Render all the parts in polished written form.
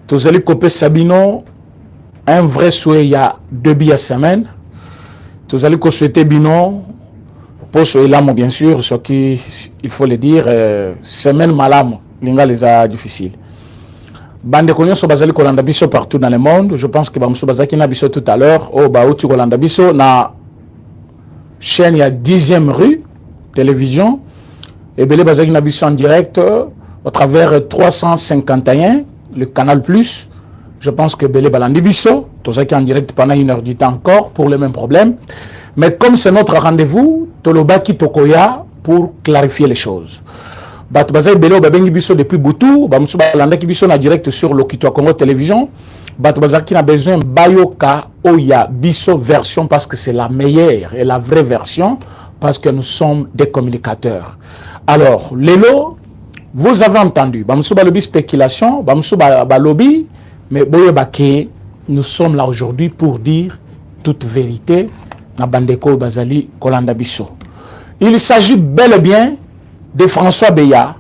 Tous allez copier Sabino, un vrai souhait il y a 2 billets à semaine. Tous allez souhaiter Bino, pour ce là, bien sûr, ce qui, il faut le dire, semaine malam, l'inga les a difficile. Bande konyo so bazali kolanda biso partout dans le monde. Je pense que bamso bazaki na biso tout à l'heure. Oh ba uti kolanda biso na chaîne il y a 10e rue télévision. Et belé bazaki na biso en direct au travers 351 le canal plus. Je pense que belé balandi biso tozaki en direct pendant 1 heure du temps encore pour le même problème. Mais comme c'est notre rendez-vous, tolobaki tokoya pour clarifier les choses. Bato bazai belo babengi biso depuis Boutou, bamusu balanda ki biso na direct sur Lokito Congo Télévision. Bato bazaki na besoin bayoka oya biso version parce que c'est la meilleure et la vraie version parce que nous sommes des communicateurs. Alors, lelo, vous avez entendu, bamusu balobi spéculation, bamusu balobi, mais boye bake, nous sommes là aujourd'hui pour dire toute vérité na bandeko bazali kolanda biso. Il s'agit bel et bien de François Beya,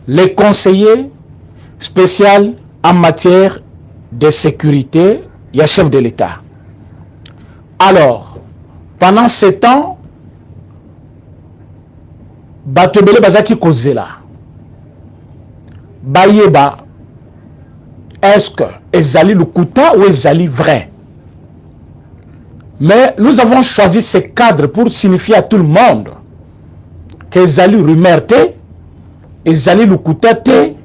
le conseiller spécial en matière de sécurité, il y a chef de l'État. Alors, pendant ce temps, Batobele Bazaki Kozela, Bayeba, est-ce que Ezali Lukuta ou Ezali vrai? Mais nous avons choisi ces cadres pour signifier à tout le monde qu'Ezali Rumerte, Ezali Lukutate,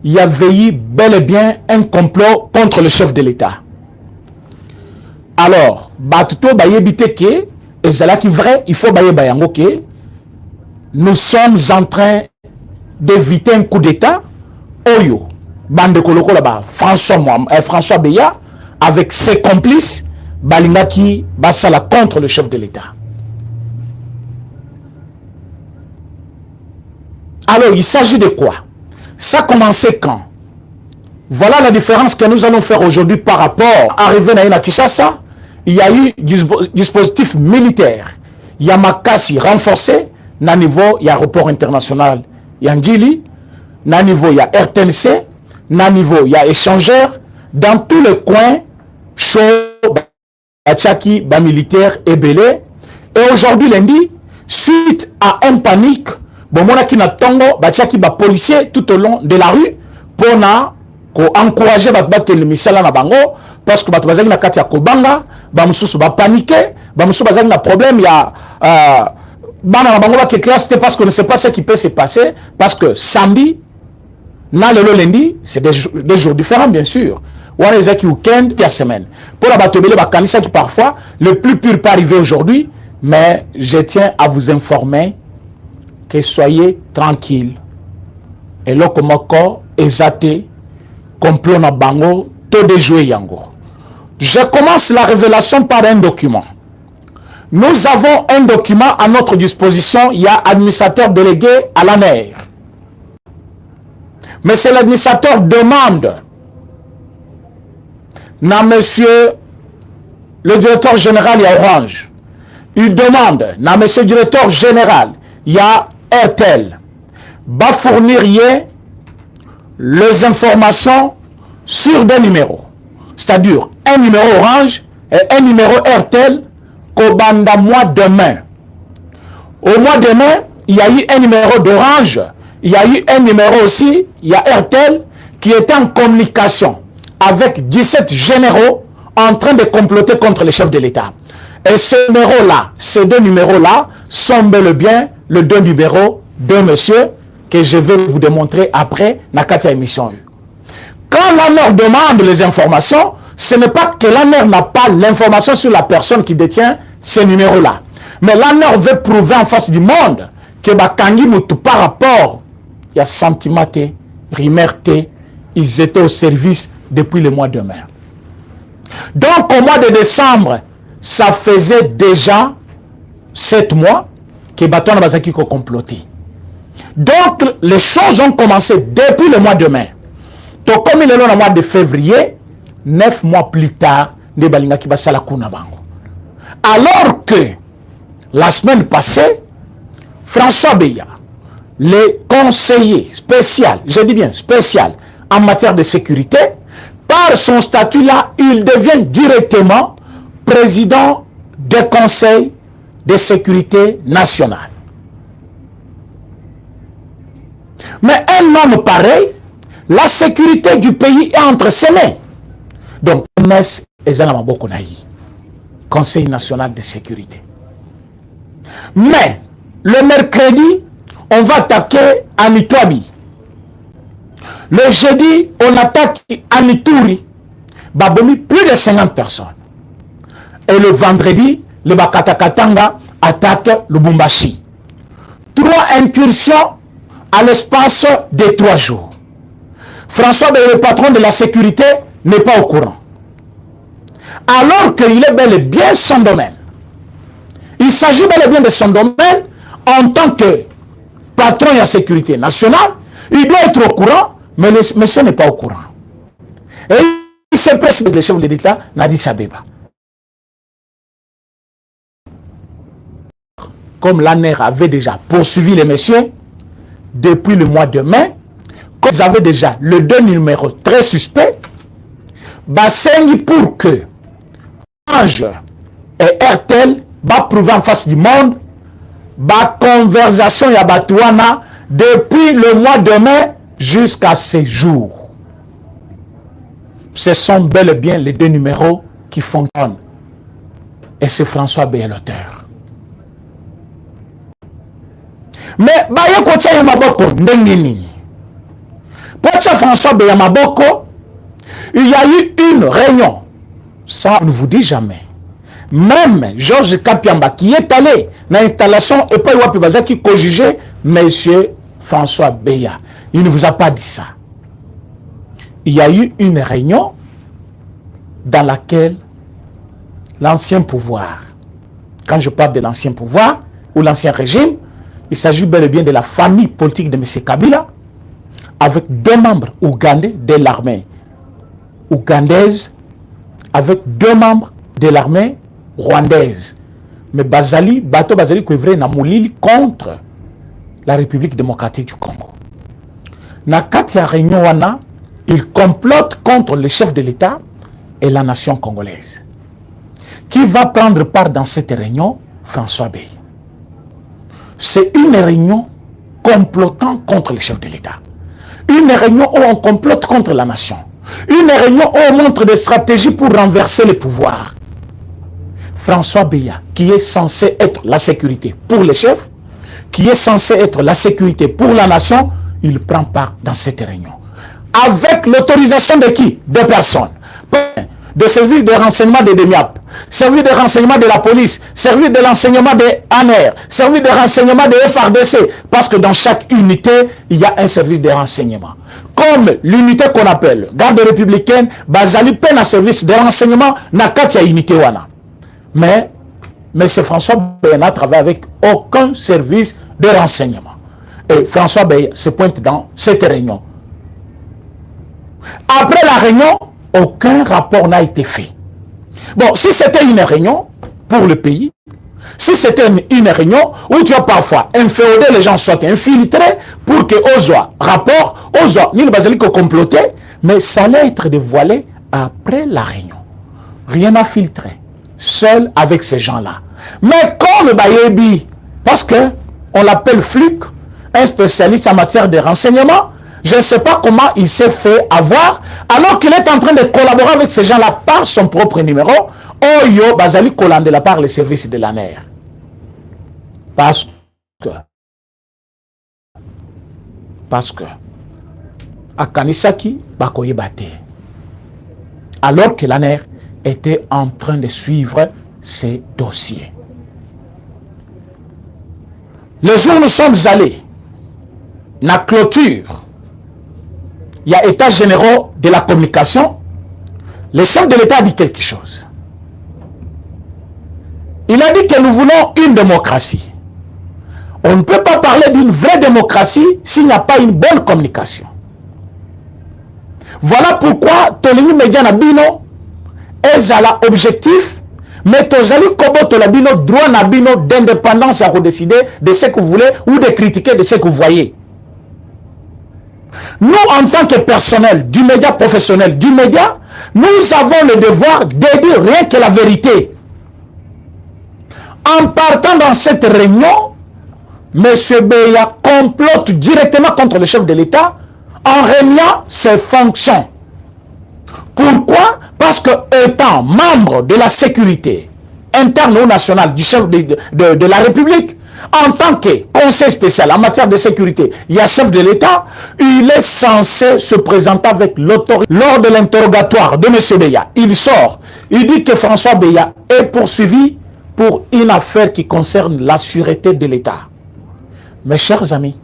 il y avait eu bel et bien un complot contre le chef de l'État. Alors, Batuto Bayebite ke, Ezala qui vrai, il faut Baye Bayango ke, nous sommes en train d'éviter un coup d'État. Oyo, Bande Koloko là-bas, François Beya, avec ses complices, Balingaki Basala contre le chef de l'État. Alors, il s'agit de quoi? Ça a commencé quand? Voilà la différence que nous allons faire aujourd'hui par rapport à Arrivé à Kinshasa. Il y a eu dispositif militaire. Il y a Makassi renforcé. Na niveau, il y a aéroport international. Il y a Ndjili. Na niveau, il y a RTNC. Na niveau, il y a échangeur. Dans tous les coins, chaud, Bachaki, bas militaire et belé. Et aujourd'hui, lundi, suite à une panique, bon, mon qui n'a tongo, bachaki ba policier tout au long de la rue pour encourager battre le misala na bango parce que battu bazaki na kati ya kobanga, ba mususu ba paniquer, ba mususu bazaki na problème ya bana na bango ba que classe parce qu'on ne sait pas ce qui peut se passer parce que samedi na le lundi, c'est des jours différents bien sûr. Ou on les a qui week-end, puis la semaine. Pour la batobele ba kanisa qui parfois le plus pur peut arriver aujourd'hui, mais je tiens à vous informer que soyez tranquille. Et là, comme encore, exaté, complot na bango, tout de jouer yango. Je commence la révélation par un document. Nous avons un document à notre disposition. Il y a administrateur délégué à la mer. Mais c'est l'administrateur demande na monsieur le directeur général, il y a Orange. Il demande na monsieur le directeur général, il y a RTL, va fournir les informations sur des numéros. C'est-à-dire un numéro Orange et un numéro RTL qu'au mois de mai. Au mois de mai, il y a eu un numéro d'Orange, il y a eu un numéro aussi, il y a RTL qui était en communication avec 17 généraux en train de comploter contre les chefs de l'État. Et ce numéro-là, ces deux numéros-là sont bel et bien le deux numéros de monsieur que je vais vous démontrer après dans cette émission. Quand la mère demande les informations, ce n'est pas que la mère n'a pas l'information sur la personne qui détient ces numéros-là. Mais la mère veut prouver en face du monde que Bakangi Moutou par rapport, il y a Santimate, Rimerte, ils étaient au service depuis le mois de mai. Donc au mois de décembre, ça faisait déjà 7 mois que Baton Bazaki a comploté. Donc les choses ont commencé depuis le mois de mai. Donc comme il est là le mois de février, 9 mois plus tard, ne balinga ki basala kuna bango. Alors que la semaine passée, François Beya, le conseiller spécial, je dis bien spécial, en matière de sécurité, par son statut-là, il devient directement président du Conseil de sécurité nationale. Mais un homme pareil, la sécurité du pays est entre ses mains. Donc, Conseil national de sécurité. Mais, le mercredi, on va attaquer Anitwabi. Le jeudi, on attaque Anituri. Babomi, plus de 50 personnes. Et le vendredi, le Bakatakatanga attaque Lubumbashi. 3 incursions à l'espace de 3 jours. François, le patron de la sécurité, n'est pas au courant. Alors qu'il est bel et bien son domaine. Il s'agit bel et bien de son domaine en tant que patron de la sécurité nationale. Il doit être au courant, mais le monsieur n'est pas au courant. Et il se presse avec le chef de l'État, Nadi Sabeba. Comme l'ANER avait déjà poursuivi les messieurs depuis le mois de mai, comme ils avaient déjà le 2 numéro très suspect, Bassengi pour que Ange et RTL va prouver en face du monde la conversation ya Batouana depuis le mois de mai jusqu'à ces jours. Ce sont bel et bien les 2 numéros qui fonctionnent. Et c'est François Beya l'auteur. Mais Baye Kocha Yamaboko Ndengenini. Kocha François Beya Maboko, il y a eu une réunion. Ça, on ne vous dit jamais. Même Georges Kapiamba qui est allé dans l'installation et pas Wapi qui co-jugeait monsieur François Beya. Il ne vous a pas dit ça. Il y a eu une réunion dans laquelle l'ancien pouvoir, quand je parle de l'ancien pouvoir ou l'ancien régime, il s'agit bel et bien de la famille politique de M. Kabila avec 2 membres ougandais de l'armée ougandaise, avec 2 membres de l'armée rwandaise. Mais Bato Bazali Kouevre na Moulili contre la République démocratique du Congo. Na Katia réunion wana, il complote contre le chef de l'État et la nation congolaise. Qui va prendre part dans cette réunion? François Beya. C'est une réunion complotant contre le chef de l'État. Une réunion où on complote contre la nation. Une réunion où on montre des stratégies pour renverser le pouvoir. François Beya, qui est censé être la sécurité pour les chefs, qui est censé être la sécurité pour la nation, il prend part dans cette réunion. Avec l'autorisation de qui? Des personnes. De services de renseignement de DEMIAP, services de renseignement de la police, services de renseignement de ANER, services de renseignement de FRDC, parce que dans chaque unité, il y a un service de renseignement. Comme l'unité qu'on appelle garde républicaine, Bazali peine à service de renseignement, Nakatia unité wana. Mais M. François Beya n'a travaillé avec aucun service de renseignement. Et François Beya se pointe dans cette réunion. Après la réunion, aucun rapport n'a été fait. Bon, si c'était une réunion pour le pays, si c'était une réunion où tu as parfois inféodé, les gens sont infiltrés pour que Ozoa rapport, Ozoa, ni le basilico comploté, mais ça allait être dévoilé après la réunion. Rien n'a filtré. Seul avec ces gens-là. Mais comme Bayebi, parce que on l'appelle Fluc, un spécialiste en matière de renseignement, je ne sais pas comment il s'est fait avoir, alors qu'il est en train de collaborer avec ces gens-là par son propre numéro. Oyo Bazali Kolande la par les services de l'ANER. Parce que à Kanisaki, Bakoye Bate. Alors que l'ANER était en train de suivre ces dossiers. Le jour où nous sommes allés, la clôture, il y a état généraux de la communication, le chef de l'État a dit quelque chose. Il a dit que nous voulons une démocratie. On ne peut pas parler d'une vraie démocratie s'il n'y a pas une bonne communication. Voilà pourquoi Tolini Média Nabino est à l'objectif, mais Tozali Kobo Tolabino droit Nabino d'indépendance à décider de ce que vous voulez ou de critiquer de ce que vous voyez. Nous, en tant que personnel du média professionnel du média, Nous avons le devoir de dire rien que la vérité. En partant dans cette réunion, M. Beya complote directement contre le chef de l'État en régnant ses fonctions. Pourquoi? Parce que étant membre de la sécurité interne ou nationale du chef de la République, en tant que conseil spécial en matière de sécurité, il y a chef de l'État, il est censé se présenter avec l'autorité. Lors de l'interrogatoire de M. Beya, il sort, il dit que François Beya est poursuivi pour une affaire qui concerne la sûreté de l'État. Mes chers amis,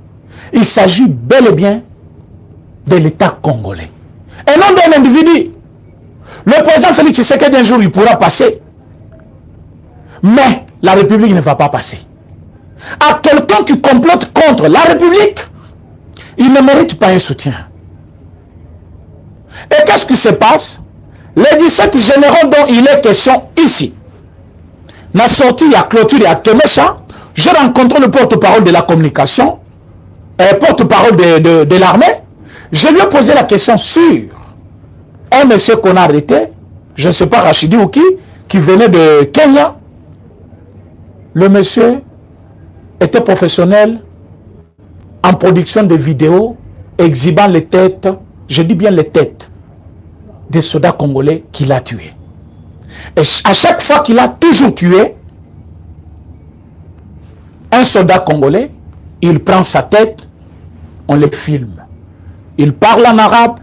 il s'agit bel et bien de l'État congolais. Et non d'un individu. Le président Félix Tshisekedi un jour il pourra passer. Mais la République ne va pas passer. À quelqu'un qui complote contre la République, il ne mérite pas un soutien. Et qu'est-ce qui se passe? Les 17 généraux dont il est question ici, n'a sorti à clôture et à Kemecha, j'ai rencontré le porte-parole de la communication, porte-parole de l'armée. Je lui ai posé la question sur un monsieur qu'on a arrêté, je ne sais pas Rachidi ou qui venait de Kenya. Le monsieur était professionnel en production de vidéos exhibant les têtes, je dis bien les têtes, des soldats congolais qu'il a tués. Et à chaque fois qu'il a toujours tué un soldat congolais, il prend sa tête, on le filme. Il parle en arabe,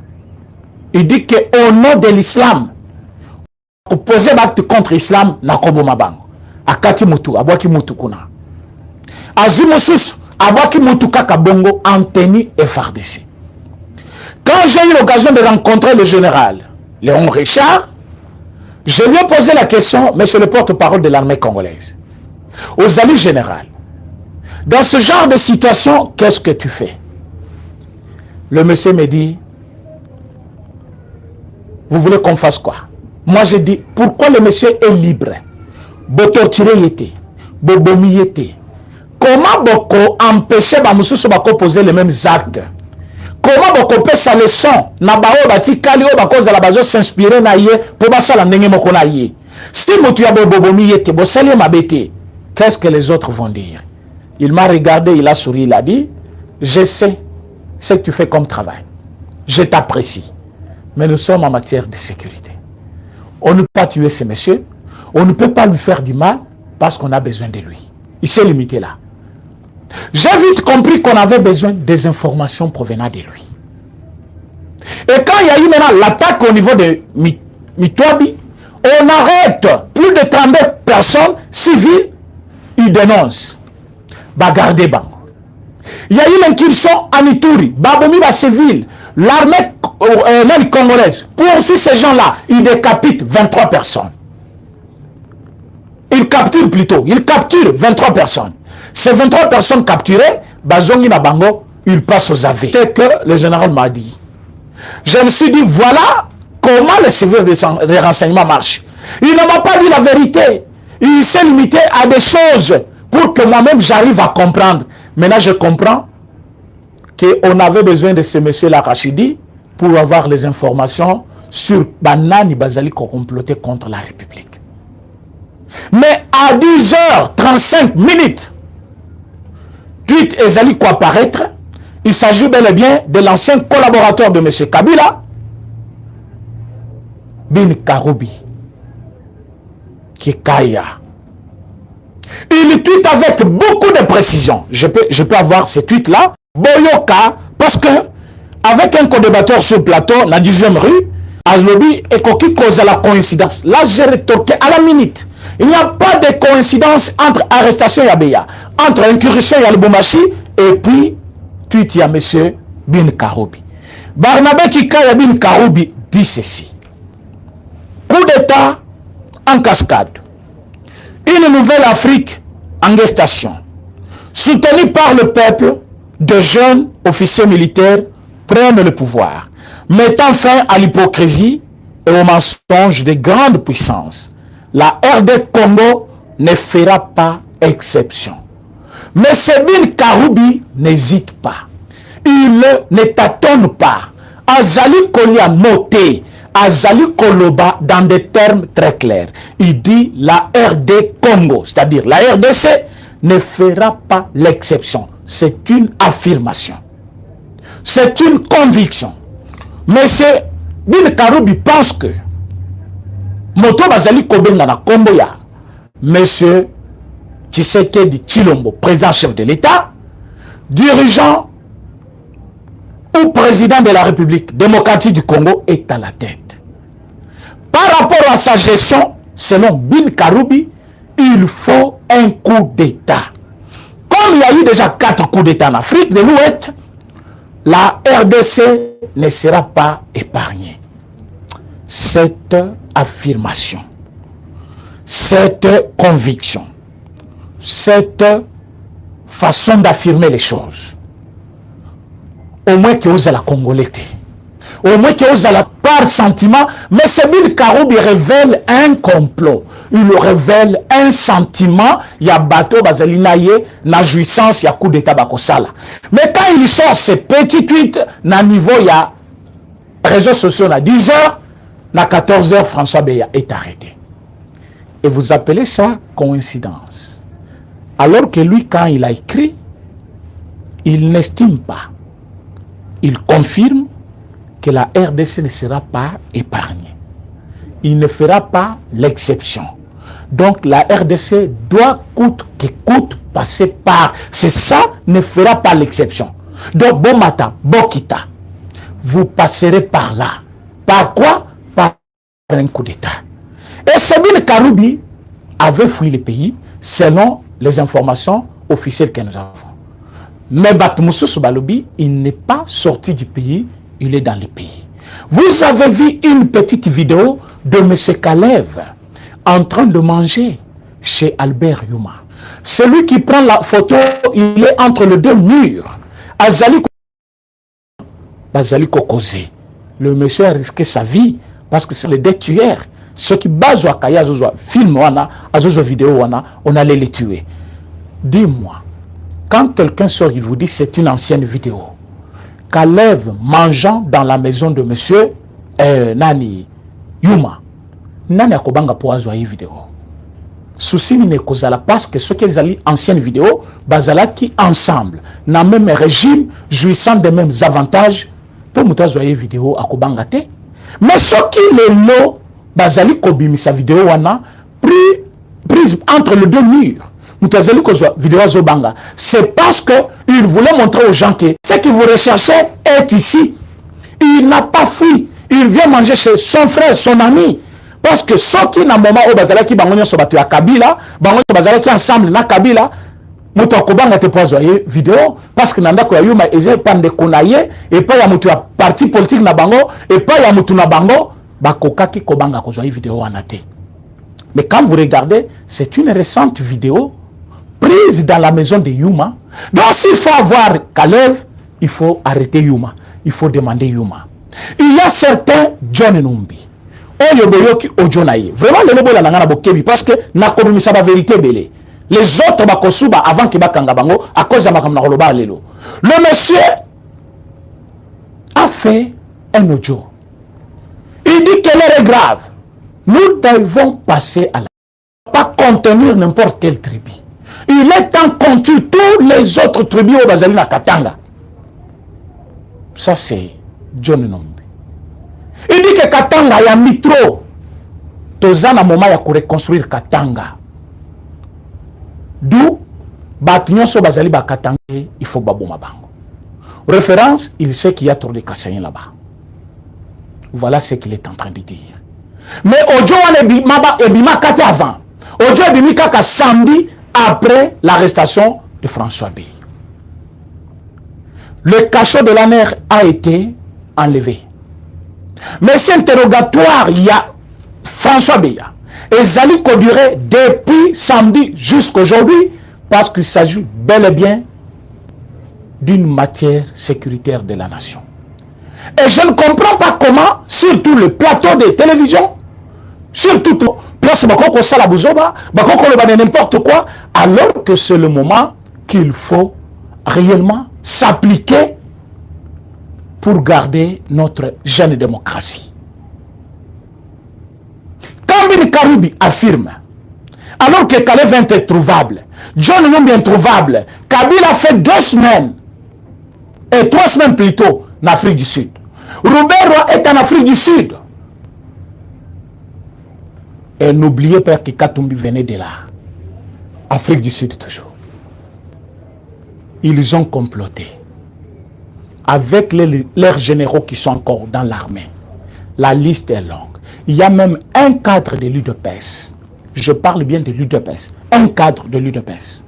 il dit qu'au nom de l'islam, pour poser l'acte contre l'islam, Nakobo Mabango, Akati Mutu, Abwaki Mutu Kuna. Azumosus, Abwaki Mutu Kakabongo, Anteni et FARDC. Quand j'ai eu l'occasion de rencontrer le général Léon Richard, je lui ai posé la question, monsieur le porte-parole de l'armée congolaise, aux alliés généraux, dans ce genre de situation, qu'est-ce que tu fais? Le monsieur me dit, vous voulez qu'on fasse quoi? Moi je dis, pourquoi le monsieur est libre? Botortiré yété, bobomi yété. Comment boko empêcher Bamoussou bako poser les mêmes actes? Comment boko peut sa leçon? Nabao bati kali o bako za la bazo s'inspirer na yé pour basa la nenge moko na yé. Si mutu ya bobomi yété, bo sali mabete, qu'est-ce que les autres vont dire? Il m'a regardé, il a souri, il a dit, je sais ce que tu fais comme travail. Je t'apprécie. Mais nous sommes en matière de sécurité. On ne peut pas tuer ce monsieur. On ne peut pas lui faire du mal parce qu'on a besoin de lui. Il s'est limité là. J'ai vite compris qu'on avait besoin des informations provenant de lui. Et quand il y a eu maintenant l'attaque au niveau de Mitwabi, on arrête plus de 32 personnes civiles. Ils dénoncent. Bagardé Bango. Il y a eu l'incursion en Ituri, Babomi Civil, l'armée congolaise poursuit ces gens-là, ils décapitent 23 personnes. Ils capturent plutôt, ils capturent 23 personnes. Ces 23 personnes capturées, Bazongi Nabango, ils passent aux aveux. C'est que le général m'a dit. Je me suis dit, voilà comment les services de renseignement marchent. Il ne m'a pas dit la vérité. Il s'est limité à des choses pour que moi-même j'arrive à comprendre. Maintenant, je comprends qu'on avait besoin de ce monsieur-là, Rachidi, pour avoir les informations sur Banani Bazali qui ont comploté contre la République. Mais à 10h35, tweet Ezali quoi apparaître, il s'agit bel et bien de l'ancien collaborateur de M. Kabila, Bin Karoubi, qui est Kaya. Il tweet avec beaucoup de précision. Je peux avoir ces tweets-là. Boyoka, parce que avec un co-débatteur sur le plateau, la 10e rue, Azlobi et Koki cause la coïncidence. Là, j'ai rétorqué à la minute. Il n'y a pas de coïncidence entre arrestation et Abeya, entre incursion et Lubumbashi, et puis tweet il y a M. Bin Karoubi. Barnabé Kikaya Bin Karoubi dit ceci. Coup d'État en cascade. Une nouvelle Afrique en gestation. Soutenue par le peuple, de jeunes officiers militaires prennent le pouvoir, mettant fin à l'hypocrisie et au mensonge des grandes puissances. La RD Congo ne fera pas exception. Mais Bin Karoubi n'hésite pas. Il ne tâtonne pas. Azali Kolia Moté, Azali Koloba dans des termes très clairs. Il dit la RD Congo, c'est-à-dire la RDC ne fera pas l'exception. C'est une affirmation. C'est une conviction. Monsieur Bin Karoubi pense que Moto Bazali Kobenga na Kombo ya Monsieur Tshisekedi Tshilombo, président-chef de l'État, dirigeant ou président de la République démocratique du Congo est à la tête. Par rapport à sa gestion, selon Bin Karoubi, il faut un coup d'État. Comme il y a eu déjà 4 coups d'État en Afrique de l'Ouest, la RDC ne sera pas épargnée. Cette affirmation, cette conviction, cette façon d'affirmer les choses, au moins que vous la Congolais, au moins que vous la par sentiment, mais ce Bin Karoubi révèle un complot, il révèle un sentiment, il y a bateau bazalinaye, la jouissance, il y a coup d'état bakosala. Mais quand il sort ces petits tweets, na niveau, il y a réseaux sociaux, à 10h, à 14h, François Beya est arrêté. Et vous appelez ça coïncidence. Alors que lui, quand il a écrit, il n'estime pas. Il confirme que la RDC ne sera pas épargnée. Il ne fera pas l'exception. Donc la RDC doit coûte que coûte passer par. C'est ça, ne fera pas l'exception. Donc bon matin, Bokita, vous passerez par là. Par quoi? Par un coup d'État. Et Sabine Karoubi avait fui le pays selon les informations officielles que nous avons. Mais Batmoussou Soubalobi, il n'est pas sorti du pays, il est dans le pays. Vous avez vu une petite vidéo de M. Kalev en train de manger chez Albert Yuma. Celui qui prend la photo, il est entre les deux murs. Azali Kokozé. Le monsieur a risqué sa vie parce que c'est le deux tueurs. Ceux qui basent à Kaya, film, vidéo, on allait les tuer. Dis-moi, quand quelqu'un sort, il vous dit c'est une ancienne vidéo. Kalev mangeant dans la maison de monsieur Nani Yuma. Nani akobanga pour avoir une vidéo. Souci n'est kozala parce que ceux qui ont ancienne vidéo, bazala qui ensemble, dans le même régime, jouissant des mêmes avantages, pour nous avoir une vidéo akobanga te. Mais ceux qui les lots, bazali kobimi sa vidéo wana prise entre les deux murs. C'est parce qu'il voulait montrer aux gens que ce que vous recherchez est ici. Il n'a pas fui. Il vient manger chez son frère, son ami. Parce que ceux qui n'ont moment où Bazalaki Bangonio Sobato à Kabila, Bangonio Bazalaki ensemble na Kabila, Moutokobanga te pose vidéo, parce que Nanda Koyuma eze pande konaye, et pas Yamutu a parti politique na Bango, et pas Yamutu na Bango, Bakokaki Kobanga kozwa vidéo anate. Mais quand vous regardez, c'est une récente vidéo prise dans la maison de Yuma. Donc s'il faut avoir Kalev, il faut arrêter Yuma. Il faut demander Yuma. Il y a certains John Numbi. Vraiment, le lobo la nangana bokebi parce que na komisa ba vérité belé. Les autres bakosuba avant que bakanga bango à cause de makamna koloba lelo. Le monsieur a fait un audio. Il dit que l'heure est grave. Nous devons passer à la pas contenir n'importe quelle tribu. Il est temps qu'on tue tous les autres tribus au Bazalina Katanga. Ça c'est John Nombi. Il dit que Katanga y a mis trop. Tozana moment ya ko reconstruire Katanga. D'où Batinyoso Bazali ba Katanga, il faut baboma bango. Référence, il sait qu'il y a trop de Kassaïens là-bas. Voilà ce qu'il est en train de dire. Mais Ojo Ebima Kati avant. Ojo Ebimi Kaka samedi après l'arrestation de François B. Le cachot de la mer a été enlevé. Mais cet interrogatoire, il y a François Beya. Et Zali Koduré depuis samedi jusqu'aujourd'hui parce qu'il s'agit bel et bien d'une matière sécuritaire de la nation. Et je ne comprends pas comment, surtout le plateau de télévision, surtout place Bakoko Salabouzoba, Bakoko le n'importe quoi, alors que c'est le moment qu'il faut réellement s'appliquer pour garder notre jeune démocratie. Karoubi affirme, alors que Kalev est introuvable, John Numbi introuvable, Kabila fait 2 semaines, et 3 semaines plus tôt, en Afrique du Sud. Roubert est en Afrique du Sud. Et n'oubliez pas que Katumbi venait de là. Afrique du Sud toujours. Ils ont comploté avec leurs généraux qui sont encore dans l'armée. La liste est longue. Il y a même un cadre de l'UDPS. Je parle bien de l'UDPS. Un cadre de l'UDPS.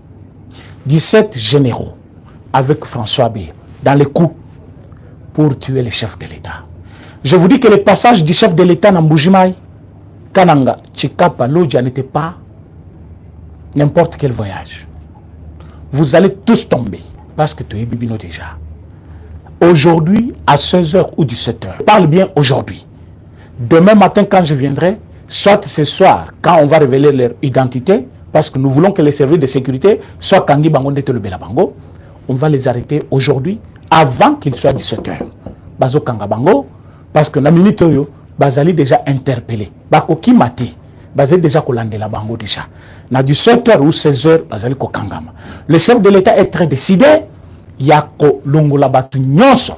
17 généraux avec François B. dans les coups pour tuer le chef de l'État. Je vous dis que le passage du chef de l'État dans Mbujimaï, Kananga, Tchikapa, Lodja n'était pas n'importe quel voyage. Vous allez tous tomber parce que tu es Bibino déjà. Aujourd'hui, à 16h ou 17h, parle bien aujourd'hui. Demain matin, quand je viendrai, soit ce soir, quand on va révéler leur identité, parce que nous voulons que les services de sécurité soient Kangi Bango Ndete le Belabango, on va les arrêter aujourd'hui avant qu'il soit 17h. Bazo Kanga Bango, parce que la minute yo, Bazali déjà interpellé. Bako ki mate, Bazali déjà kolande la Bango déjà. Na 17h ou 16h, Bazali ko Kangama. Le chef de l'État est très décidé. Yako longola batu nyonso.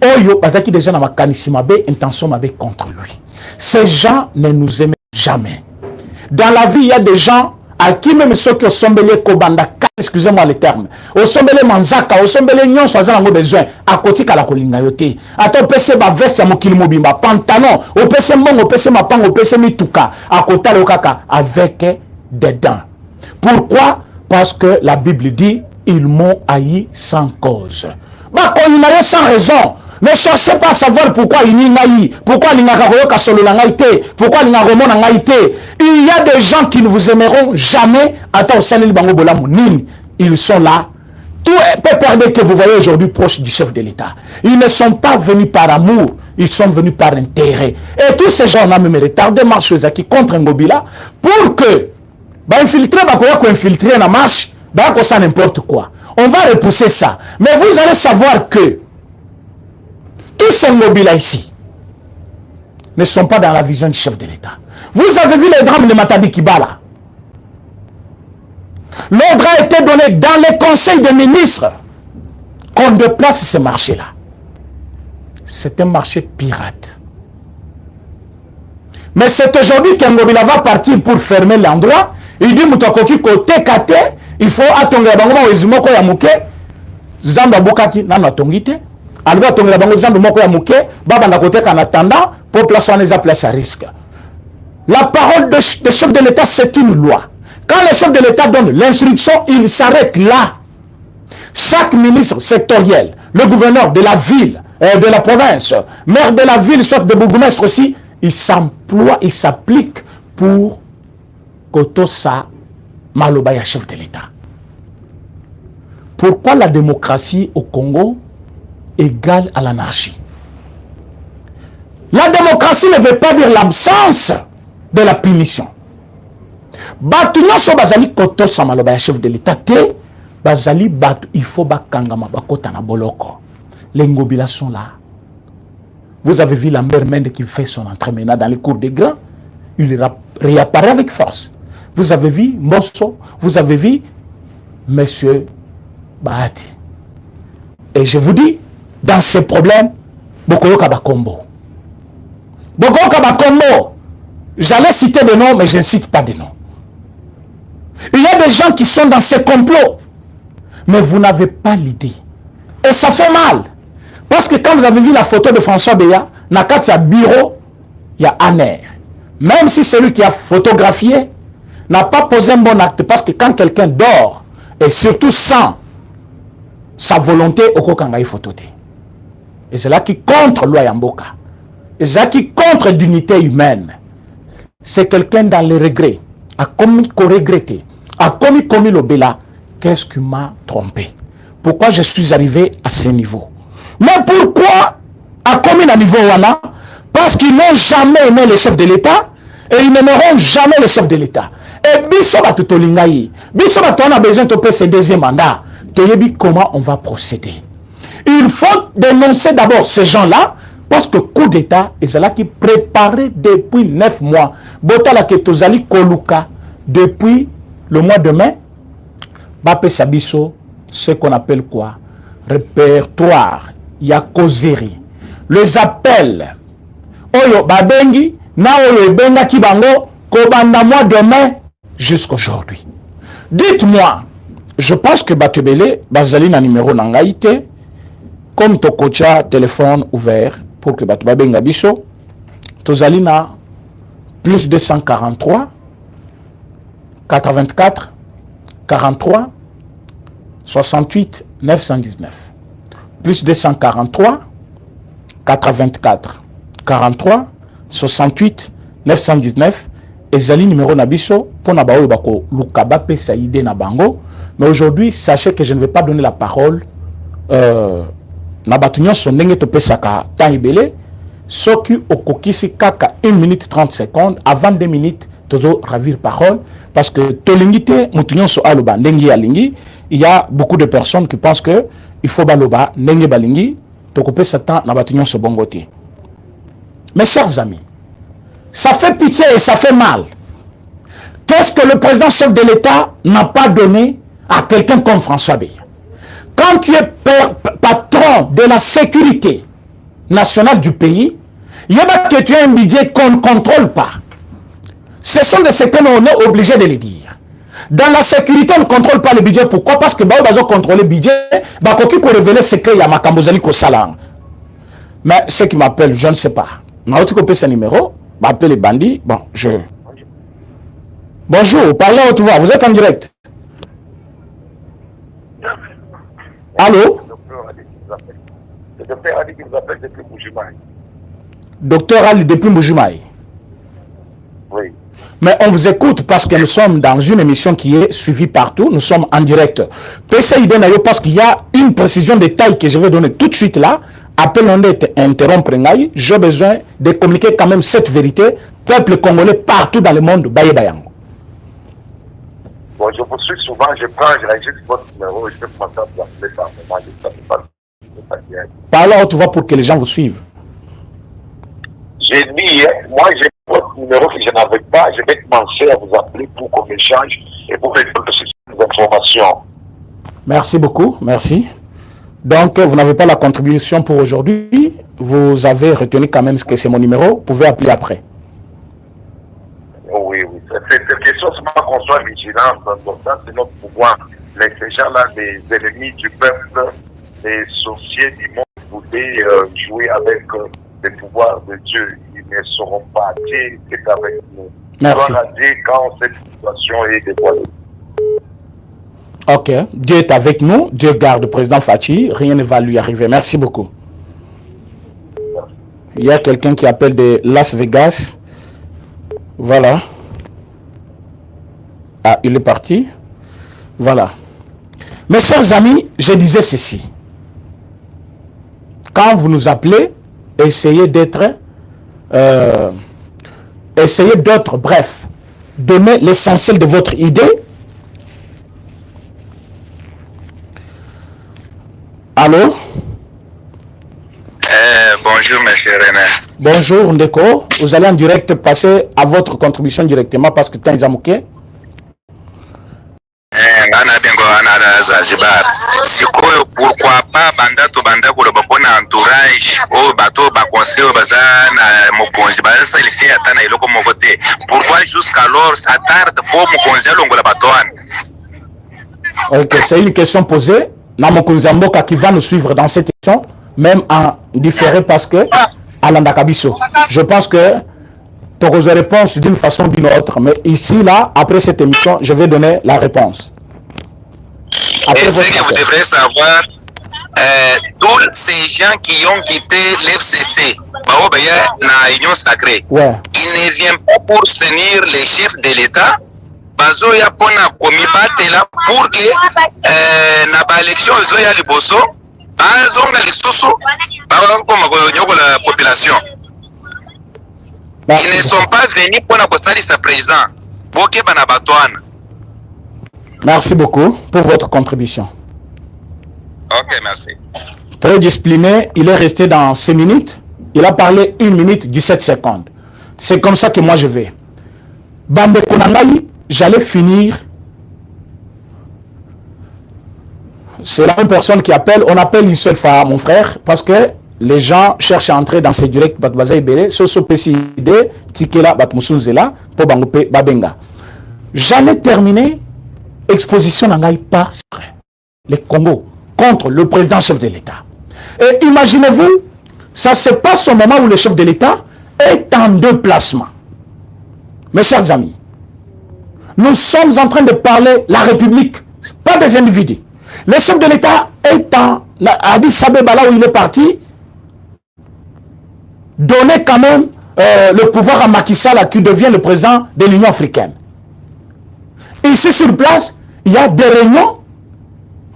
Oyo Bazaki déjà na makanisima be intention mabe contre lui. Ces gens ne nous aiment jamais. Dans la vie, il y a des gens à qui même ceux qui ont sombelé Kobanda, excusez-moi le terme, au sombelé Manzaka, au sombelé Nyon, soit en besoin, à côté de la colline yote. À ton PC, ma veste, à mon kilomobimba, pantalon, au PC mon, au PC ma pang, au PC mituka, à côté de kaka, avec des dents. Pourquoi? Parce que la Bible dit, ils m'ont haï sans cause. Bah, quand il a sans raison. Ne cherchez pas à savoir pourquoi il n'y a pas, pourquoi il n'y a pas, pourquoi il n'y a pas. Il y a des gens qui ne vous aimeront jamais. Ils sont là. Tout peut perdre que vous voyez aujourd'hui proche du chef de l'État. Ils ne sont pas venus par amour, ils sont venus par intérêt. Et tous ces gens-là même retardé marche qui contre Ngobila pour que infiltrer, infiltrer la marche, ça n'importe quoi. On va repousser ça. Mais vous allez savoir que tous ces Ngobila ici ne sont pas dans la vision du chef de l'État. Vous avez vu les drames de Matadi Kibala. L'ordre a été donné dans les conseils des ministres qu'on déplace ce marché-là. C'est un marché pirate. Mais c'est aujourd'hui qu'Ngobila va partir pour fermer l'endroit. Il dit Moutakoki côté kate, il faut attendre la bango ezimoko ya muke, zamba bokaki na natongite. Alors attendre la bango zamba moko ya muke, baba na côté en attendant pour placer les places à risque. La parole de chef de l'État, c'est une loi. Quand le chef de l'État donne l'instruction, il s'arrête là. Chaque ministre sectoriel, le gouverneur de la ville, de la province, maire de la ville, soit de bourgmestre aussi, il s'emploie, il s'applique pour Kotosa Malobaya, chef de l'État. Pourquoi la démocratie au Congo égale à l'anarchie? La démocratie ne veut pas dire l'absence de la punition. Batunya so bazali Kotosa Malobaya, chef de l'État, te bazali batu, il faut bakangama bakota na boloko. Les Ngobila sont là. Vous avez vu la mère Mende qui fait son entrée maintenant dans les cours des grands. Il réapparaît avec force. Vous avez vu Mosso, vous avez vu Monsieur Bahati. Et je vous dis, dans ces problèmes, Bokoyo Kabakombo. Bokoyo Kabakombo, j'allais citer des noms, mais je ne cite pas des noms. Il y a des gens qui sont dans ces complots, mais vous n'avez pas l'idée. Et ça fait mal. Parce que quand vous avez vu la photo de François Béa, Nakat, il y a bureau, il y a Aner. Même si celui qui a photographié n'a pas posé un bon acte, parce que quand quelqu'un dort, et surtout sans sa volonté, au Kokangaï phototé. Et c'est là qui contre loi Yamboka. Et c'est là qui contre dignité humaine. C'est quelqu'un dans le regret, a commis regretté, a commis le béla. Qu'est-ce qui m'a trompé? Pourquoi je suis arrivé à ce niveau? Mais pourquoi a commis à niveau Wana? Parce qu'ils n'ont jamais aimé le chef de l'État et ils n'aimeront jamais le chef de l'État. Et Bissoba Tutolingaï, Bissoba on a besoin de passer deuxième mandat. Comment on va procéder? Il faut dénoncer d'abord ces gens-là Parce que coup d'État, et c'est là qui préparé depuis 9 mois. Botala ke tozali koluka depuis le mois de mai. Bape Sabiso, ce qu'on appelle quoi? Répertoire. Ya causerie. Les appels. Oyo babengi, na oyo benga kibango, kobanda mois de mai jusqu'aujourd'hui. Dites-moi, je pense que Batebele, Bazali na numéro nangaïte, comme Tokocha, téléphone ouvert, pour que Bateba benga biso, Tozali na plus 243, 84, 43, 68, 919. Plus 243, 84, 43, 68, 919. Ezali numéro Nabiso pour Nabaou Bako Lukaba Pesaïde Nabango. Mais aujourd'hui, sachez que je ne vais pas donner la parole. Nabatunyon Sonenge to Pesaka Taïbele. Soki Okokisi Kaka 1 minute 30 secondes. Avant 2 minutes, Tozo ravir parole. Parce que Tolingite, Moutunyon So Aloba, Nengi Alingi. Il y a beaucoup de personnes qui pensent que il faut Baloba, Nengi Balingi. Tokope Satan Nabatunyon So Bongote. Mes chers amis, ça fait pitié et ça fait mal. Qu'est-ce que le président chef de l'État n'a pas donné à quelqu'un comme François Beya? Quand tu es patron de la sécurité nationale du pays, il y a que tu as un budget qu'on ne contrôle pas. Ce sont de ce que l'on est obligé de le dire. Dans la sécurité, on ne contrôle pas le budget. Pourquoi? Parce que on va contrôler le budget, on va révéler ce qu'il y a Makambozali Kosalang. Mais ceux qui m'appellent, je ne sais pas. Je vais copier ce numéro, m'appeler les bandits. Bon, Bonjour, parlez à haute voix, vous êtes en direct. Allô? Le docteur Ali qui nous appelle depuis Mbujimaï. Docteur Ali depuis Mbujimaï. Oui. Mais on vous écoute parce que nous sommes dans une émission qui est suivie partout. Nous sommes en direct. Parce qu'il y a une précision de taille que je vais donner tout de suite là. Appelons interrompre. J'ai besoin de communiquer quand même cette vérité. Peuple congolais partout dans le monde. Baye Bayango. Bon, je vous suis souvent, je réagis votre numéro, je peux commencer à vous appeler par moment, je ne sais pas. Parlez à haute voix pour que les gens vous suivent. J'ai dit, moi j'ai votre numéro que je n'avais pas, je vais commencer à vous appeler pour qu'on échange et pour répondre sur ces informations. Merci beaucoup, merci. Donc, vous n'avez pas la contribution pour aujourd'hui, vous avez retenu quand même que c'est mon numéro, vous pouvez appeler après. Oui. Cette question, c'est qu'on soit vigilant, donc ça c'est notre pouvoir. Ces gens-là, des ennemis du peuple, des sorciers du monde, voulaient jouer avec les pouvoirs de Dieu. Ils ne seront pas. Dieu est avec nous. Merci. Alors, Dieu, quand cette situation est dévoilée. Ok, Dieu est avec nous, Dieu garde le président Fachi, rien ne va lui arriver. Merci beaucoup. Il y a quelqu'un qui appelle de Las Vegas. Voilà. Ah, il est parti. Voilà. Mes chers amis, je disais ceci. Quand vous nous appelez, essayez d'être... essayez d'autres, bref, donnez l'essentiel de votre idée. Allô? Bonjour, monsieur René. Bonjour, Ndeko. Vous allez en direct passer à votre contribution directement parce que temps est amouqué. Pourquoi pas bandato bandako le bapona entourage au bateau ba conseil au bazana mokonzi bazasa lycée atana iloko mokote. Pourquoi jusqu'alors ça tarde pour mokonzi longola batoane? Ok, c'est une question posée. Namokonzi Mboka qui va nous suivre dans cette question, même en différé parce que Alanda Kabiso. Je pense que tu auras une réponse d'une façon ou d'une autre, mais ici, là, après cette émission, je vais donner la réponse. Après et ce que vous devrez savoir, tous ces gens qui ont quitté l'FCC, na Union Sacrée, ouais. Ils ne viennent pas pour soutenir les chefs de l'État, bazoya pona komibatela pour que na ba élection zoya liboso bazonga lisusu bakoma ko la population. Ils ne sont pas venus pour la kosalisa président. Boke bana batwana. Merci beaucoup pour votre contribution. Ok, merci. Très discipliné, il est resté dans 5 minutes. Il a parlé 1 minute 17 secondes. C'est comme ça que moi je vais. Bande Konangai, j'allais finir. C'est la même personne qui appelle. On appelle une seule fois mon frère parce que les gens cherchent à entrer dans ces directs. J'allais terminer exposition Nangai par le Congo contre le président chef de l'État. Et imaginez-vous, ça se passe au moment où le chef de l'État est en déplacement. Mes chers amis, nous sommes en train de parler la République, pas des individus. Le chef de l'État est à Addis Abeba, là où il est parti, donner quand même le pouvoir à Macky Sall qui devient le président de l'Union africaine. Ici sur place, il y a des réunions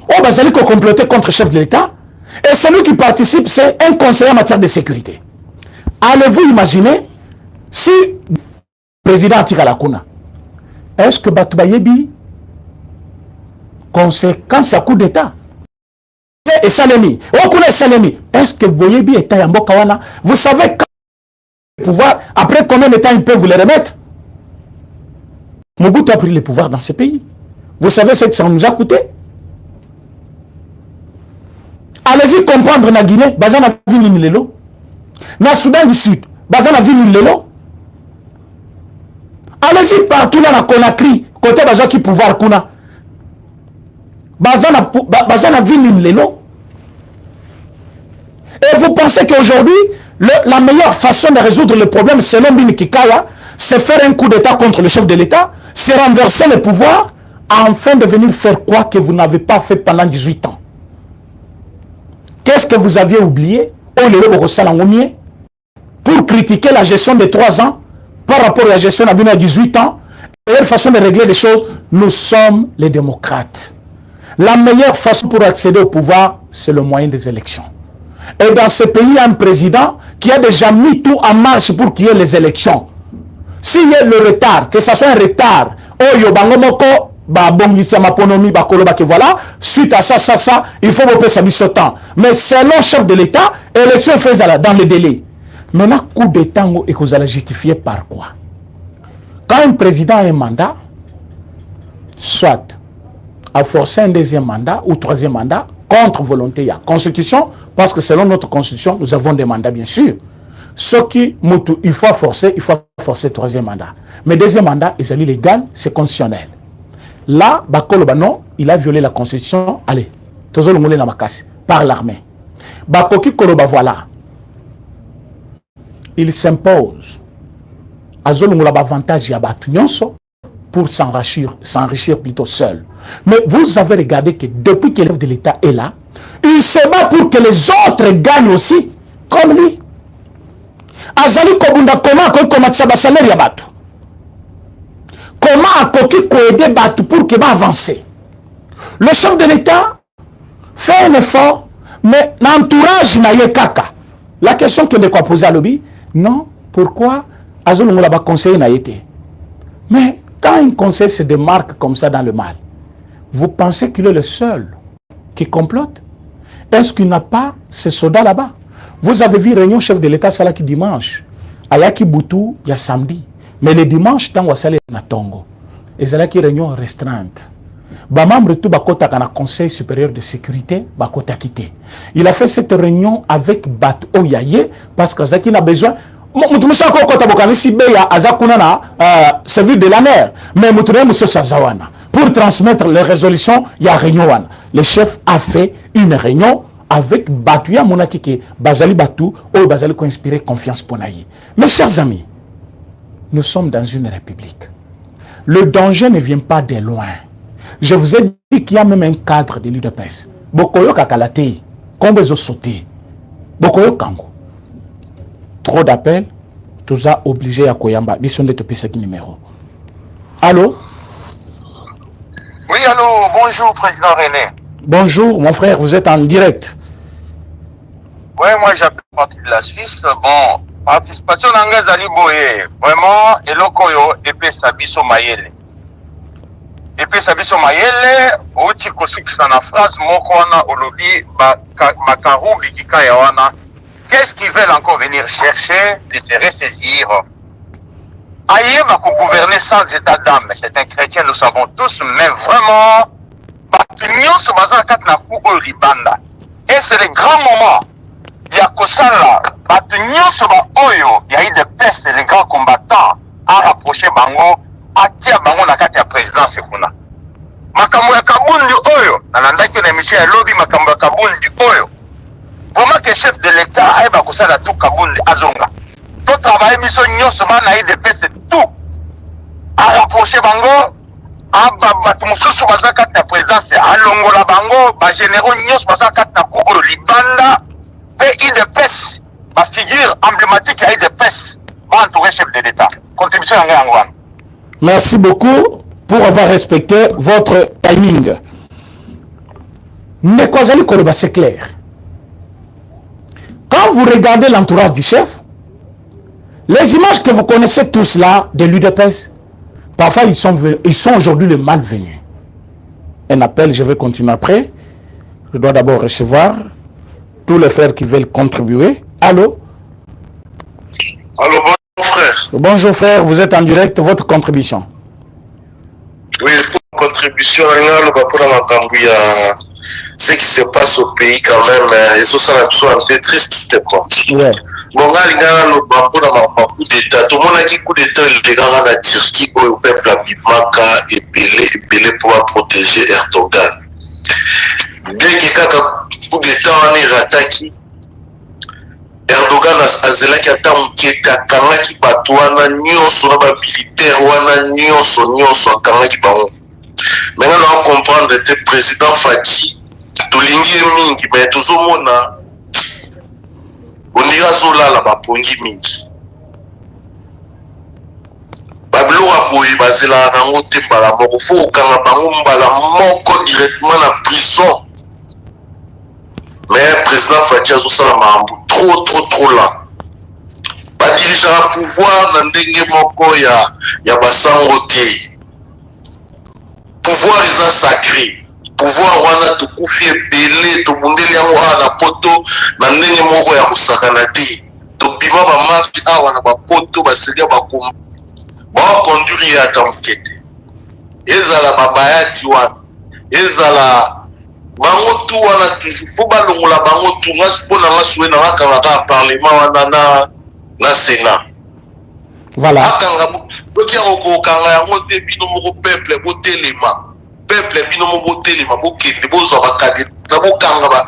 où vous allez comploter contre le chef de l'État et celui qui participe, c'est un conseiller en matière de sécurité. Allez-vous imaginer si le président Tika Lakuna, est-ce que Batoubayebi, conséquence à coup d'État et Salemi, est-ce que Boyebi est à Mbokawana? Vous savez quand le pouvoir, après combien de temps ils peuvent vous les remettre? Mobutu a pris le pouvoir dans ce pays. Vous savez ce que ça nous a coûté? Allez-y comprendre na Guinée, Bazana Vini Lelo. Na Soudan du Sud, Bazana Vini Lelo. Allez-y partout là na Conakry, côté Bazaki pouvoir Kuna. Bazana Vini Lelo. Et vous pensez qu'aujourd'hui, la meilleure façon de résoudre le problème, selon Bini Kikaya, c'est faire un coup d'État contre le chef de l'État, c'est renverser le pouvoir, afin de venir faire quoi que vous n'avez pas fait pendant 18 ans. Qu'est-ce que vous aviez oublié pour critiquer la gestion de 3 ans par rapport à la gestion de 18 ans? La meilleure façon de régler les choses, nous sommes les démocrates. La meilleure façon pour accéder au pouvoir, c'est le moyen des élections. Et dans ce pays, il y a un président qui a déjà mis tout en marche pour qu'il y ait les élections. S'il y a le retard, que ce soit un retard, voilà, suite à ça, il faut que ça ce temps. Mais selon le chef de l'État, l'élection fait dans les délais. Maintenant, coup d'État, et que vous allez justifier par quoi? Quand un président a un mandat, soit à forcer un deuxième mandat ou troisième mandat, contre volonté, il y a constitution, parce que selon notre constitution, nous avons des mandats, bien sûr. Ce qui, il faut forcer le troisième mandat. Mais deuxième mandat, il est légal, c'est constitutionnel. Là, Bakolo Bano, il a violé la constitution. Allez, par l'armée. Bakoki Koloba, voilà. Il s'impose. Azolungula avantage ya Batunyonso pour s'enrichir plutôt seul. Mais vous avez regardé que depuis que l'œuvre de l'État est là, il se bat pour que les autres gagnent aussi, comme lui. Azali Kobunda, comment salaire ya Batu? Comment Akoki aider Batu pour qu'il va avancer? Le chef de l'État fait un effort, mais l'entourage n'a eu kaka. La question que de quoi poser à l'objet, non, pourquoi Azali Ngolaba conseiller n'a été? Mais quand un conseil se démarque comme ça dans le mal, vous pensez qu'il est le seul qui complote? Est-ce qu'il n'a pas ces soldats là-bas? Vous avez vu réunion chef de l'État Salaki dimanche. Ayaki Boutou, il y a samedi. Mais le dimanche, tant que salé na Tongo. Et c'est là qui réunion restreinte. Bamambre tout bakota kana conseil supérieur de sécurité bakota quitté. Il a fait cette réunion avec Bat Oyaye parce que Zaki n'a besoin. Mutumisa ko kota bokani si beya azakuna na service de la mer. Mais mutumisa muso sazawana pour transmettre les résolutions, il y a réunion wana. Le chef a fait une réunion avec Batouya Monakike, Bazali Batou, ou Bazali ko inspiré confiance pour naïe. Mes chers amis, nous sommes dans une république. Le danger ne vient pas de loin. Je vous ai dit qu'il y a même un cadre de l'UDPS. Bokoyo kakalate, kombezo sauté. Bokoyo kango. Trop d'appels, tout ça obligé à Koyamba. Ils sont de toper ce numéro. Allô? Oui, allô, bonjour, président René. Bonjour, mon frère, vous êtes en direct. Oui, moi j'appelle partie de la Suisse. Bon, participation d'Angaz Ali Boye. Vraiment, Elokoyo, Epé Sabiso Mayele. Epé Sabiso Mayele, Oti Kosuk Sana France, Mokwana, Olobi, Makaru, Bikika Yawana, Qu'est-ce qu'ils veulent encore venir chercher, de se ressaisir? Ailleurs, va gouverner sans état d'âme. C'est un chrétien, nous savons tous, mais vraiment, et c'est le grand moment. Il y a Kosala, il y a eu des pestes, les grands combattants, à rapprocher Bango, à tirer Bango na kati ya présidence kuna. Makambo ya Kabundi oyo, nalandaki na émission ya lobby makambo ya Kabundi oyo. Vraiment que chef de l'État aïba Kosala tout Kabundi azonga. Tout travail mission nyonso na eu des pestes tout. À rapprocher Bango, bato mosusu baza kati na présidence alongola bango bagénéraux nyonso baza kati na kukolo libanda mpe idps bafigure emblématique ya idps baentouré chef de l'état contribution yango yango wana. Merci beaucoup pour avoir respecté votre timing. Nekozali Koloba, c'est clair. Quand vous regardez l'entourage du chef, les images que vous connaissez tous là de l'UDPS, parfois, ils sont aujourd'hui les malvenus. Un appel, je vais continuer après. Je dois d'abord recevoir tous les frères qui veulent contribuer. Allô? Allô, bonjour frère. Bonjour frère, vous êtes en direct, votre contribution. Oui, pour contribution, ce qui se passe au pays quand même, et ça un peu triste quoi. Ouais. Bon, là, il y a un coup d'état. Tout le monde a dit coup d'état, les gars, la Turquie, au peuple a Bimaka et Belé pour protéger Erdogan. Dès qu'il y a un coup d'état, on est rattaki. Erdogan a zelaki ata mukete akangaki bato wana nyonso na bamilitaire wana nyonso akangaki bango. Maintenant, on comprend que le président Fati, tolingi mingi, mais tozomona ondira zolala bapongi mingi babiloko boye bazela nango te mbala moko fo okanga bango mbala moko directement na prison. Mais président Fati azosala makambo trop lent. Badirigaka pouvoir na ndenge moko ya basango te. Pouvoir eza sacré. Pouvoir wana tokufi ebele tobundeli yango awa na poto na ndenge moko ya kosakana te. Tobima bamarche awa na bapoto baselia bakoma bakonduire ata moke te. Ezala babayati wana ezala bango tu wana toujours fo balongola bango tu ngasi mpo na ngasi we na bakangaka ya parlement wana na sénat. Voilà. Akanga bokia kokokanga yango te bino moko peuple botelema. Peuple bino moko botelema bokende bozwa bakade na bokanga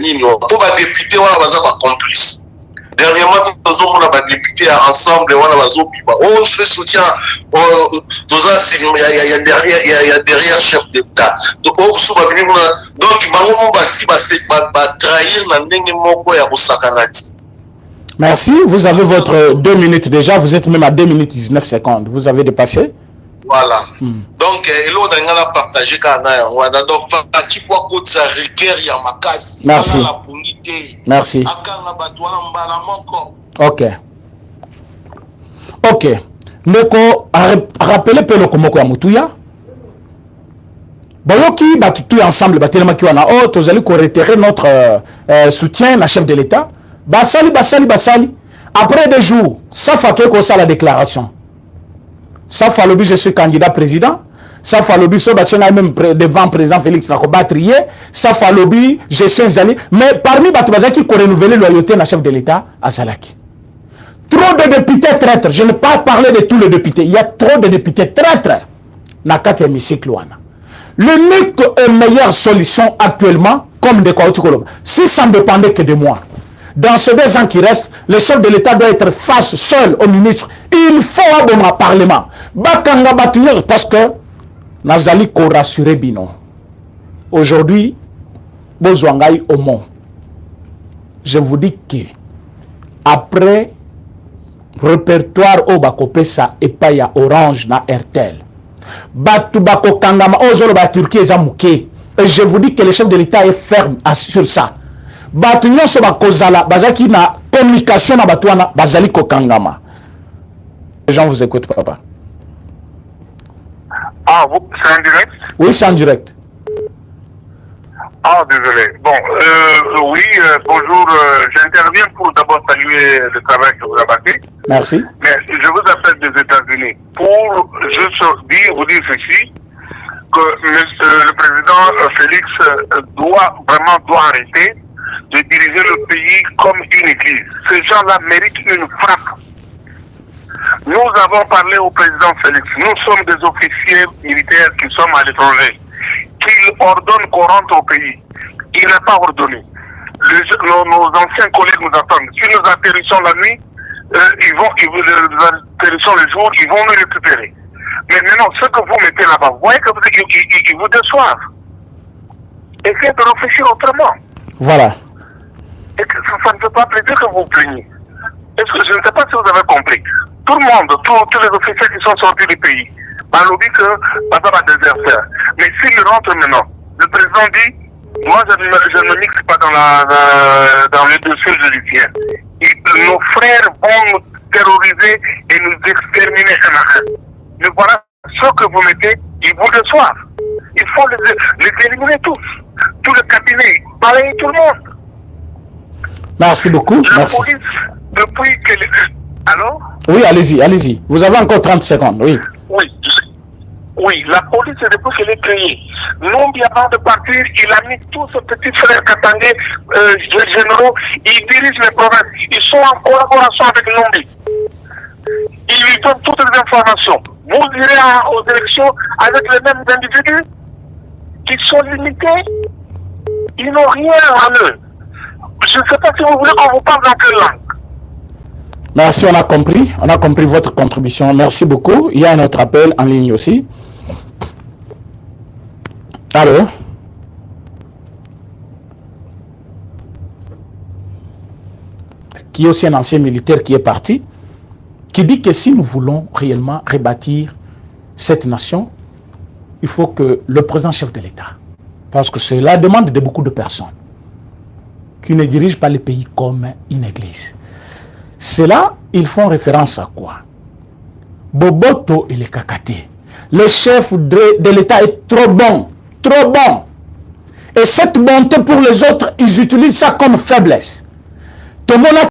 nini po badepute wana baza bacomplice. Dernièrement, nous avons député ensemble, on fait soutien, il y a derrière chef d'État. Donc, merci, vous avez votre 2 minutes déjà, vous êtes même à 2 minutes 19 secondes, vous avez dépassé. Voilà. Donc, il a partagé merci. Merci. Ok. Ok. Neko, rappelez Pelo Komoko Amoutuya. Bayoki, batutu ensemble, batelema ki wana. Oh, tozali ko retirer notre soutien à chef de l'État. Basali. Après 2 jours, ça fait que ça la déclaration. Ça fait le but, je suis candidat président. Ça fait le but, même devant le président Félix Nakobatrié. Ça fait le but, je suis un allié. Mais parmi les qui ont renouvelé la loyauté à chef de l'État, à Zalaki. Trop de députés traîtres. Je n'ai pas parlé de tous les députés. Il y a trop de députés traîtres. Nakati hémicycle. L'unique et meilleure solution actuellement, comme de Kouaoutikoloba, si ça ne dépendait que de moi, dans ces 2 ans qui restent, le chef de l'État doit être face seul au ministre. Il faut avoir mon parlement. Bakanga Batunir, parce que Nazali ko rassuré Bino. Aujourd'hui, Bozwangai au monde. Je vous dis que après répertoire au Bakopesa et pas ya Orange na RTL. Batu Bako Kangama Ozolo ba Turquie et Zamouké. Et je vous dis que le chef de l'État est ferme sur ça. Batu nyonso bakozala bazaki na communication na batwana bazali kokangama. Les gens vous écoutent, papa. Ah, c'est en direct? Oui, c'est en direct. Ah, désolé. Bon, oui, bonjour. J'interviens pour d'abord saluer le travail que vous abattez. Merci. Mais je vous appelle des États-Unis pour juste vous dire ceci, que le président Félix doit arrêter de diriger le pays comme une église. Ces gens-là méritent une frappe. Nous avons parlé au président Félix. Nous sommes des officiers militaires qui sommes à l'étranger. Qu'il ordonne qu'on rentre au pays. Il n'a pas ordonné. Nos anciens collègues nous attendent. Si nous atterrissons la nuit, nous atterrissons le jour, ils vont nous récupérer. Mais maintenant, ce que vous mettez là-bas, vous voyez qu'ils vous déçoivent. Essayez de réfléchir autrement. Voilà. Et que ça ne peut pas plaisir que vous plaignez. Est-ce que je ne sais pas si vous avez compris. Tout le monde, tous les officiers qui sont sortis du pays, parlent dit que ça va déserter. Mais s'ils rentrent maintenant, le président dit, moi je ne me mixe pas dans les dossiers judiciaires. Nos frères vont nous terroriser et nous exterminer un à un. Mais voilà ce que vous mettez, ils vous déçoivent. Il faut les éliminer tous. Tout le cabinet, balayer tout le monde. Merci beaucoup. La Merci. police, depuis que... Alors? Oui, allez-y, allez-y. Vous avez encore 30 secondes, oui. Oui, la police, depuis qu'elle est créée, Numbi, avant de partir, il a mis tous ses petits frères Katangé, généraux, ils dirigent les provinces. Ils sont en collaboration avec Numbi. Ils lui donnent toutes les informations. Vous irez aux élections avec les mêmes individus qui sont limités. Ils n'ont rien en eux. Je ne sais pas si vous voulez qu'on vous parle dans quelle langue. Merci, on a compris votre contribution. Merci beaucoup. Il y a un autre appel en ligne aussi. Allô? Qui est aussi un ancien militaire qui est parti, qui dit que si nous voulons réellement rebâtir cette nation, il faut que le président chef de l'État, parce que c'est la demande de beaucoup de personnes, qui ne dirigent pas le pays comme une église. Cela, ils font référence à quoi? Boboto et les Kakaté. Le chef de l'État est trop bon, trop bon. Et cette bonté pour les autres, ils utilisent ça comme faiblesse. Tout le monde a